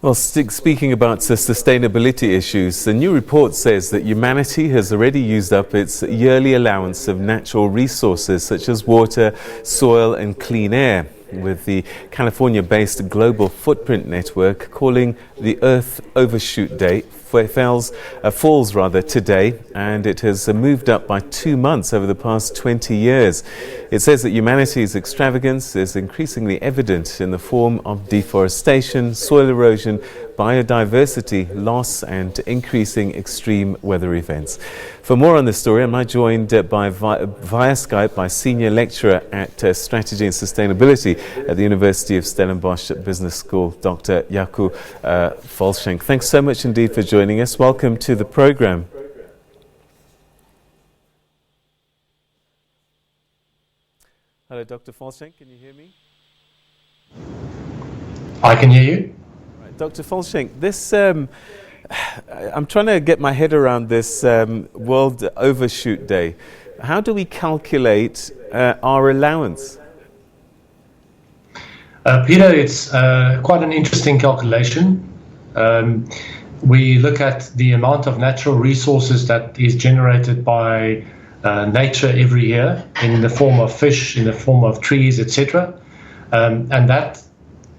Well, speaking about the sustainability issues, the new report says that humanity has already used up its yearly allowance of natural resources such as water, soil and clean air, with the California-based Global Footprint Network calling the Earth Overshoot Day falls today, and it has moved up by 2 months over the past 20 years. It says that humanity's extravagance is increasingly evident in the form of deforestation, soil erosion, biodiversity loss and increasing extreme weather events. For more on this story, I'm now joined via Skype by Senior Lecturer at Strategy and Sustainability at the University of Stellenbosch Business School, Dr. Jako Volschenk. Thanks so much indeed for joining us. Welcome to the program. Hello, Dr. Volschenk, can you hear me? I can hear you. Dr. Volschenk, this I'm trying to get my head around this World Overshoot Day. How do we calculate our allowance? Peter, it's quite an interesting calculation. We look at the amount of natural resources that is generated by nature every year in the form of fish, in the form of trees, etc. And that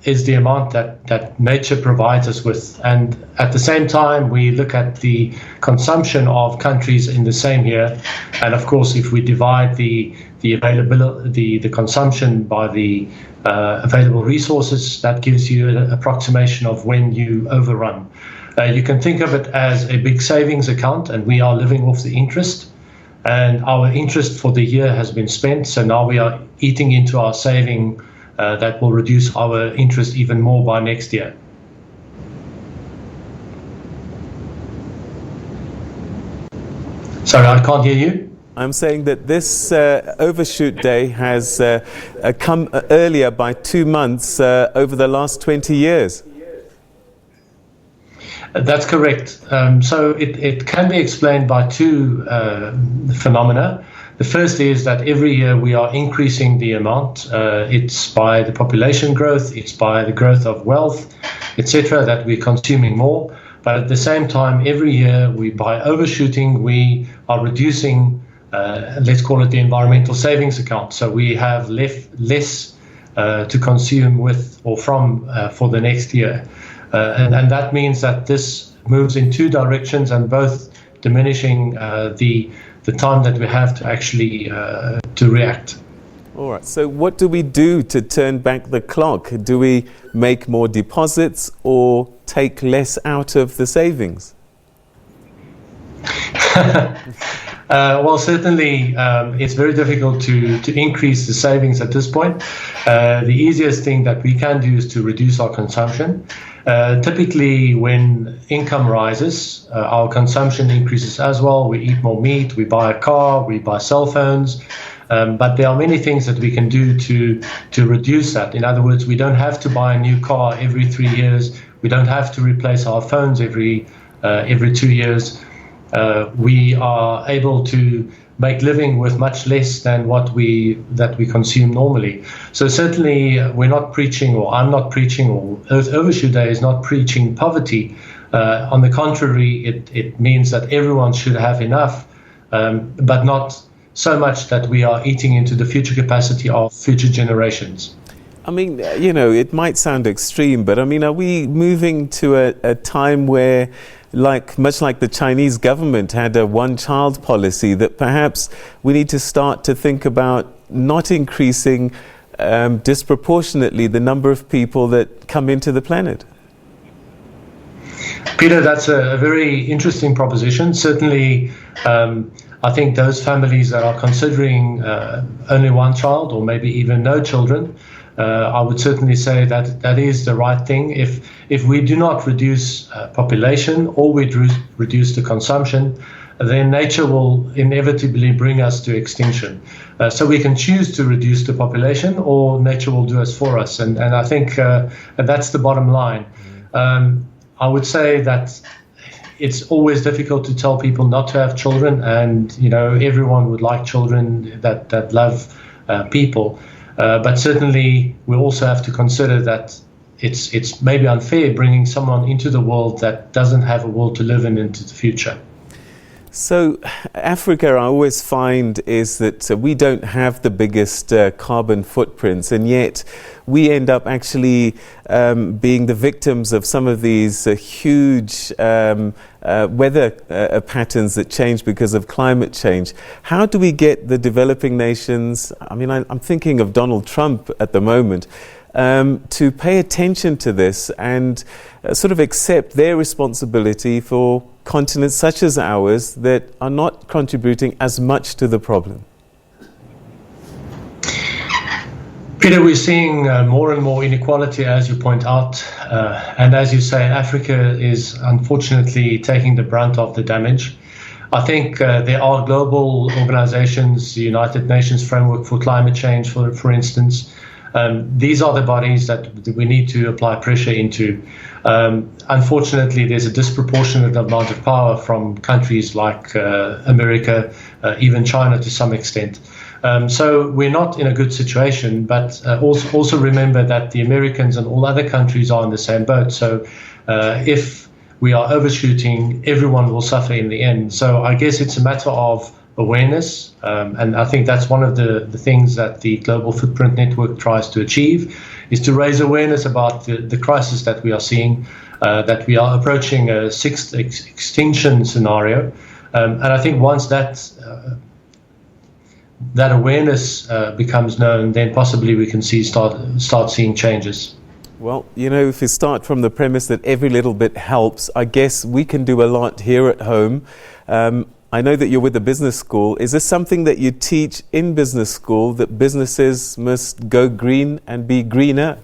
is the amount that nature provides us with. And at the same time, we look at the consumption of countries in the same year. And of course, if we divide the availability, the consumption by the available resources, that gives you an approximation of when you overrun. You can think of it as a big savings account, and we are living off the interest. And our interest for the year has been spent, so now we are eating into our saving. That will reduce our interest even more by next year. Sorry, I can't hear you. I'm saying that this Overshoot Day has come earlier by 2 months over the last 20 years. That's correct. So it can be explained by two phenomena. The first is that every year we are increasing the amount. It's by the population growth, it's by the growth of wealth, etc., that we're consuming more. But at the same time, every year by overshooting, we are reducing, let's call it the environmental savings account. So we have less to consume with or from for the next year. And that means that this moves in two directions, and both diminishing the time that we have to actually to react. All right. So what do we do to turn back the clock? Do we make more deposits or take less out of the savings? Well, certainly it's very difficult to increase the savings at this point. The easiest thing that we can do is to reduce our consumption. Typically, when income rises, our consumption increases as well. We eat more meat, we buy a car, we buy cell phones. But there are many things that we can do to reduce that. In other words, we don't have to buy a new car every 3 years. We don't have to replace our phones every 2 years. We are able to make living with much less than what we consume normally. So certainly we're not preaching, or I'm not preaching, or Earth Overshoot Day is not preaching poverty. On the contrary, it means that everyone should have enough, but not so much that we are eating into the future capacity of future generations. I mean, it might sound extreme, but I mean, are we moving to a time where, much like the Chinese government had a one-child policy, that perhaps we need to start to think about not increasing disproportionately the number of people that come into the planet? Peter, that's a very interesting proposition. Certainly, I think those families that are considering only one child, or maybe even no children, I would certainly say that is the right thing. If we do not reduce population, or we reduce the consumption, then nature will inevitably bring us to extinction. So we can choose to reduce the population, or nature will do it for us. And I think that's the bottom line. I would say that it's always difficult to tell people not to have children, and everyone would like children that love people. But certainly we also have to consider that it's maybe unfair bringing someone into the world that doesn't have a world to live in into the future. So Africa, I always find, is that we don't have the biggest carbon footprints, and yet we end up actually being the victims of some of these huge weather patterns that change because of climate change. How do we get the developing nations, I mean, I'm thinking of Donald Trump at the moment, to pay attention to this and sort of accept their responsibility for continents such as ours that are not contributing as much to the problem? Peter, we're seeing more and more inequality, as you point out. And as you say, Africa is unfortunately taking the brunt of the damage. I think there are global organizations, the United Nations Framework for Climate Change, for instance. These are the bodies that we need to apply pressure into. Unfortunately, there's a disproportionate amount of power from countries like America, even China to some extent. So we're not in a good situation, but also remember that the Americans and all other countries are in the same boat. So if we are overshooting, everyone will suffer in the end. So I guess it's a matter of awareness, and I think that's one of the things that the Global Footprint Network tries to achieve, is to raise awareness about the crisis that we are seeing, that we are approaching a sixth extinction scenario. And I think once that awareness becomes known, then possibly we can start seeing changes. Well, you know, if you start from the premise that every little bit helps, I guess we can do a lot here at home. I know that you're with the business school. Is this something that you teach in business school, that businesses must go green and be greener?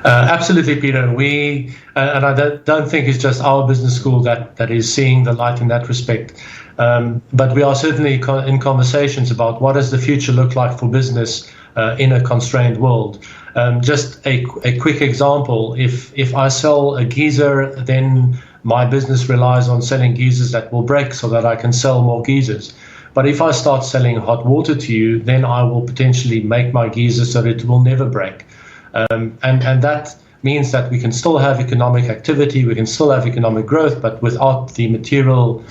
Absolutely, Peter. We and I don't think it's just our business school that is seeing the light in that respect. But we are certainly in conversations about what does the future look like for business in a constrained world. Just a quick example: if I sell a geyser, then my business relies on selling geysers that will break so that I can sell more geysers. But if I start selling hot water to you, then I will potentially make my geyser so that it will never break. And that means that we can still have economic activity, we can still have economic growth, but without the material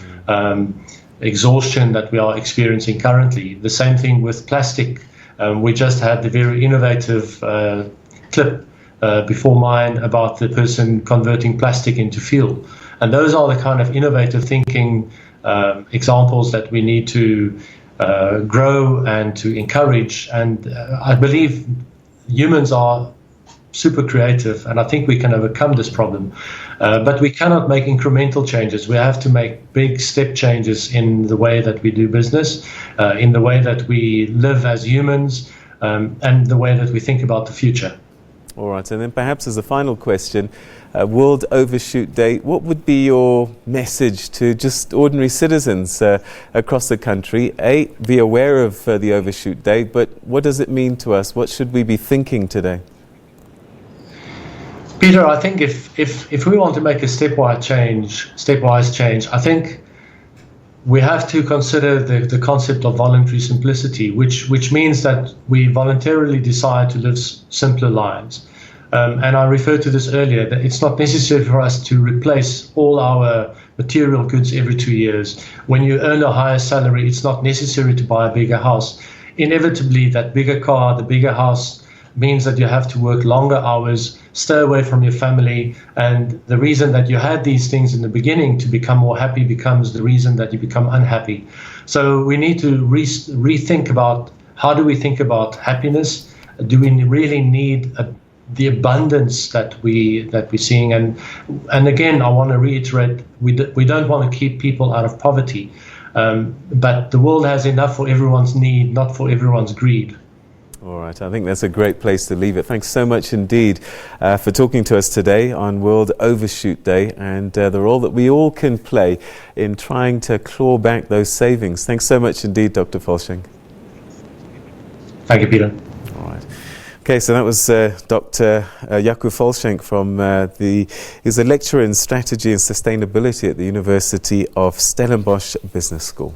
exhaustion that we are experiencing currently. The same thing with plastic. We just had the very innovative clip before mine about the person converting plastic into fuel. And those are the kind of innovative thinking examples that we need to grow and to encourage. And I believe humans are super creative, and I think we can overcome this problem. But we cannot make incremental changes. We have to make big step changes in the way that we do business, in the way that we live as humans, and the way that we think about the future. All right, and then perhaps as a final question, World Overshoot Day, what would be your message to just ordinary citizens across the country? A, be aware of the Overshoot Day, but what does it mean to us? What should we be thinking today? Peter, I think if we want to make a stepwise change, I think we have to consider the concept of voluntary simplicity, which means that we voluntarily decide to live simpler lives. And I referred to this earlier, that it's not necessary for us to replace all our material goods every 2 years. When you earn a higher salary, it's not necessary to buy a bigger house. Inevitably, that bigger car, the bigger house, means that you have to work longer hours, stay away from your family, and the reason that you had these things in the beginning to become more happy becomes the reason that you become unhappy. So we need to rethink about how do we think about happiness? Do we really need the abundance that we're seeing? And again, I want to reiterate, we don't want to keep people out of poverty, but the world has enough for everyone's need, not for everyone's greed. All right, I think that's a great place to leave it. Thanks so much indeed for talking to us today on World Overshoot Day and the role that we all can play in trying to claw back those savings. Thanks so much indeed, Dr. Volschenk. Thank you, Peter. All right. Okay, so that was Dr. Jako Volschenk from he's a lecturer in strategy and sustainability at the University of Stellenbosch Business School.